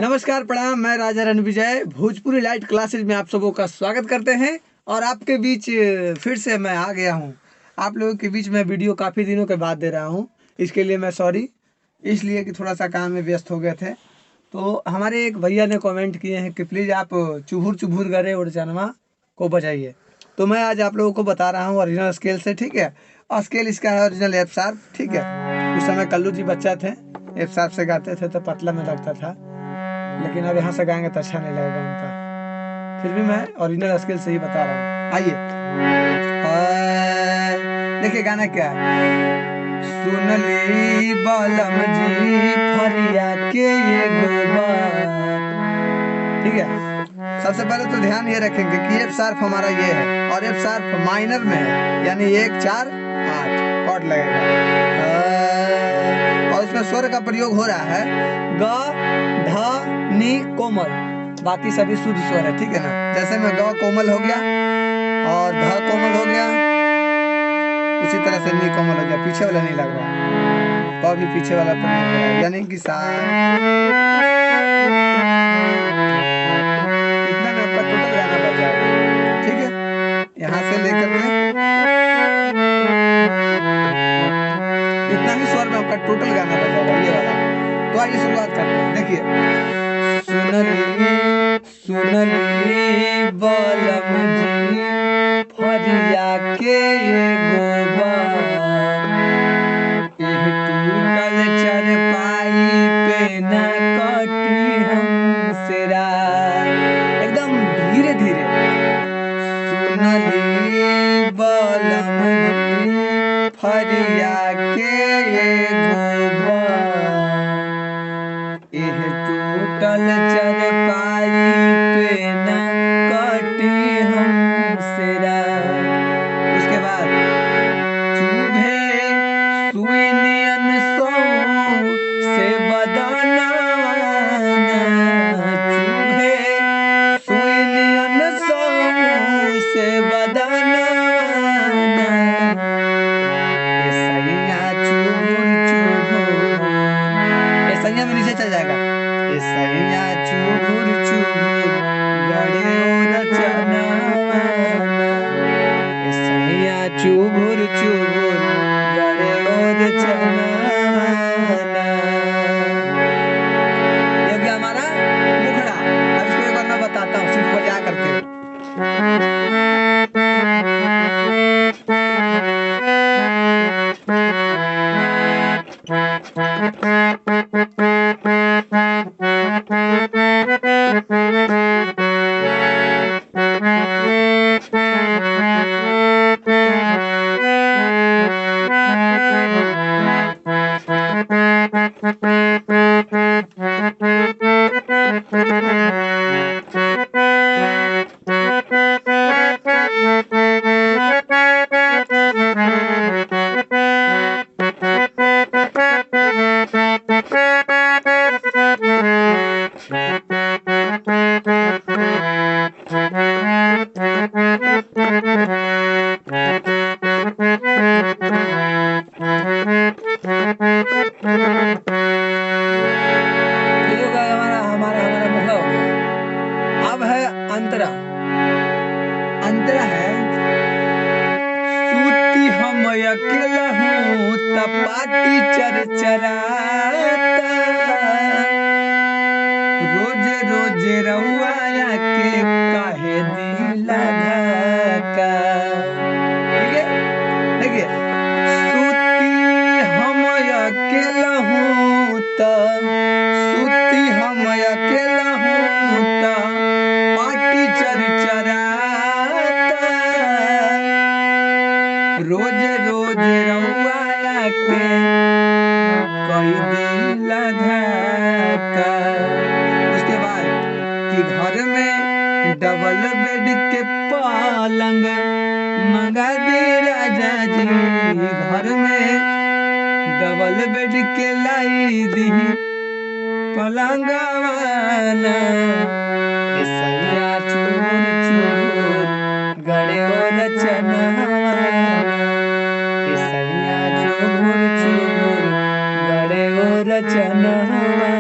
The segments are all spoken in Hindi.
नमस्कार प्रणाम, मैं राजा रणविजय भोजपुरी लाइट क्लासेज में आप सबों का स्वागत करते हैं। और आपके बीच फिर से मैं आ गया हूं। आप लोगों के बीच में वीडियो काफ़ी दिनों के बाद दे रहा हूं, इसके लिए मैं सॉरी, इसलिए कि थोड़ा सा काम में व्यस्त हो गए थे। तो हमारे एक भैया ने कमेंट किए हैं कि प्लीज़ आप चुभुर चुभुर गरे उड़चनवा को बजाइए। तो मैं आज आप लोगों को बता रहा हूँ ओरिजिनल स्केल से, ठीक है। और स्केल इसका है ओरिजिनल एफ शार्प, ठीक है। उस समय कल्लू जी बच्चा थे, एफ शार्प से गाते थे तो पतला में लगता था, लेकिन अब यहाँ से गाएंगे तो अच्छा नहीं लगेगा उनका। फिर भी मैं ओरिजिनल स्केल से ही बता रहा हूँ। आइए देखिए गाना क्या है। सुनली बालम जी फरिया के ये गोबार, ठीक है। सबसे पहले तो ध्यान ये रखेंगे कि एफ शार्प हमारा ये है और एफ शार्प माइनर में है, यानी 1 4 8 कॉर्ड लगेगा। और इसमें स्वर का प्रयोग हो रहा है ग ध नी कोमल, बाकी सभी शुद्ध स्वर है, ठीक है ना। जैसे में ग कोमल हो गया और ध कोमल हो गया, उसी तरह से नी कोमल हो गया, पीछे वाला नहीं लग रहा, क भी पीछे वाला पर नहीं लग रहा, यानी कि सा। इतना में आपका टोटल गाना बच जाएगा, ठीक है। यहाँ से लेकर के इतना ही स्वर में आपका टोटल गाना बच जाएगा, ये वाला। तो आइए शुरुआत करते हैं। देखिए सुनली बालम जी फरिया के ये गोबार, टूटल चरपाई पे न कटी हमसे रात। एकदम धीरे धीरे। सुनली बालम जी फरिया के ये गोबार, टूटल चरपाई पे न कटी हमसे रात। उसके बाद चुभे सुई नियन सौ से बदना, चुभे सुई नियन सौ से बदना, सैया चुभुर चुभुर, सैया में नीचे चल जाएगा। सैया चुभुर चुभुर गड़े रचनावा, सैया चुभुर चुभुर गड़े रचनावा। ये हो गया हमारा मुखड़ा। अब इसको एक बार मैं बताता हूँ सिर्फ बजा करके। अंतरा। अंतरा है सूती हम अकेला हूँ तपाती चरचराता, रोजे रोजे रउआया के काहे दिला धक्का। ठीक है, देखिए सूती हम अकेला हूँ त, सूती हम अकेला हूँ त पाटी चरचराता, रोज रोज रउआया के कई दिला धक्का। उसके बाद कि घर में डबल बेड के पलंग मंगा दे राजा जी, घर में डबल बेड के लाई दी पलंगवाना। सैया चूर चूर गड़े रचनावा, सैया चूर चूर गड़े रचनावा।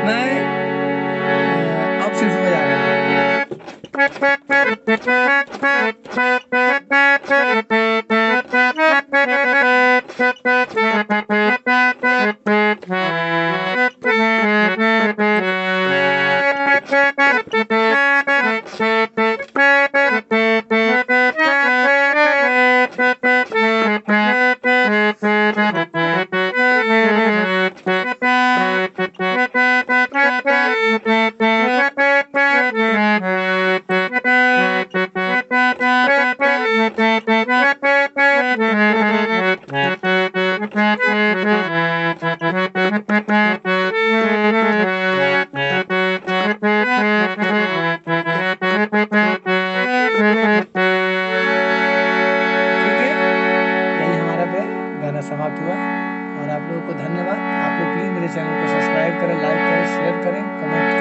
मैं अब सिर्फ बजा रहा गाना समाप्त हुआ। और आप लोगों को धन्यवाद। आप लोग प्लीज़ मेरे चैनल को सब्सक्राइब करें, लाइक करें, शेयर करें, कमेंट